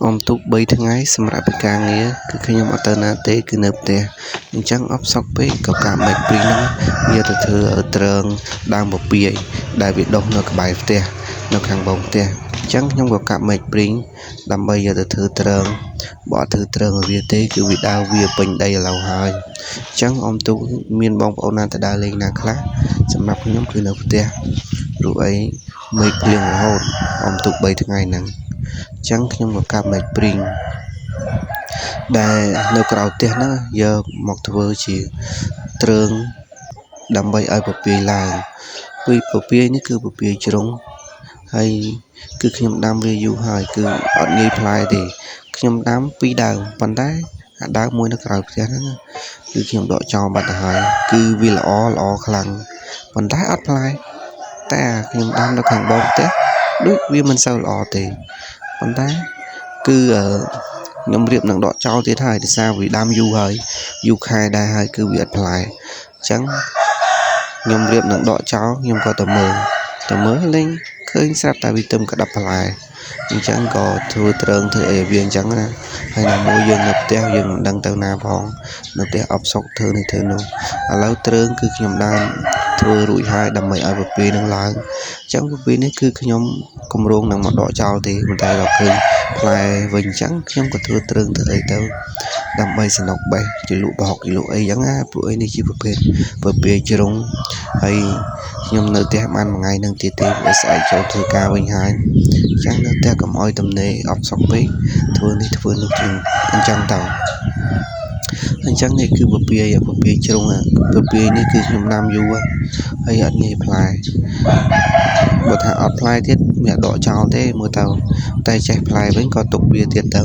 Om tục bay thằng ấy xem ra bị càng nghĩa cứ khi nhom ở tờ na tế cứ nộp tiền nhưng chẳng ấp sọc bế có cả mạch pin nó giờ từ từ ở trường đang một bìa đại việt đông nó cái bài tiền nó càng bóng tiền chẳng nhom có cả mạch pin làm bây giờ từ từ trường bỏ từ trường ở việt tế cứ bị đau việt bình đây là lâu hơi chẳng om tục miền bóng ông nan ta đa lên nàng khác xem ra nhóm cứ nộp tiền rồi ấy mây liền hồn om tục bay thằng ấy nắng chẳng nhưng mà cam mạch pin đạiនៅក្រៅផ្ទះហ្នឹងយកមកធ្វើជាទ្រើងដើម្បីឲ្យពពាយឡើងពីពពាយនេះគឺពពាយជ្រុងហើយគឺខ្ញុំដាំវាយូរហើយគឺអត់ងាយផ្លែទេខ្ញុំដាំ2ដើមប៉ុន្តែអាដើមមួយនៅក្រៅផ្ទះហ្នឹងគឺខ្ញុំដកចោលបាត់ទៅហើយគឺវាល្អខ្លាំងប៉ុន្តែអត់ផ្លែតែខ្ញុំដាំនៅខាងបងផ្ទះដូចវាមិនសូវល្អទេប៉ុន្តែគឺខ្ញុំរៀបនឹងដកចោលទៀតហើយដោយសារវាដាំយូរហើយយូរខែដែរហើយគឺវាអត់ផ្លែអញ្ចឹងខ្ញុំរៀបនឹងដកចោលខ្ញុំក៏ទៅមើលលេងឃើញស្រាប់តែវាទឹមក្តាប់ផ្លែអញ្ចឹងក៏ធ្វើទ្រើងធ្វើអីវាអញ្ចឹងណាហើយណាមួយយើងនៅផ្ទះយើងមិនដឹងទៅណាផងនៅផ្ទះអបសុកធ្វើនេះធ្វើនោះឥឡូវទ្រើងគឺខ្ញុំដើរធ្វើរួចហើយដើម្បីឲ្យពពាយនឹងឡើងអញ្ចឹងពពាយនេះគឺខ្ញុំគម្រោងនឹងមកដកចោលទេប៉ុន្តែដល់ឃើញផ្លែវិញអញ្ចឹងខ្ញុំក៏ធ្វើទ្រើងធ្វើអីទៅដើម្បីសនុកបេះជាលក់ប្រហុកជាលក់អីអញ្ចឹងណាពួកអីនេះជាប្រភេទពពាយជ្រុងហើយខ្ញុំនៅផ្ទះបានមួយថ្ងៃនឹងទៀតទេពេលស្អែកចូលធ្វើការវិញហើយអញ្ចឹងនៅផ្ទះកុំអោយទំនេរអបសុកពេកធ្វើនេះធ្វើនោះជាងអញ្ចឹងតើអញ្ចឹងនេះគឺពពាយជ្រុងពពាយនេះគឺខ្ញុំដាំយូរហើយអត់ងាយផ្លែបើថាអត់ផ្លែទៀតមានដកចោលទេមើលទៅតែចេះផ្លែវិញក៏ទុកវាទៀតទៅ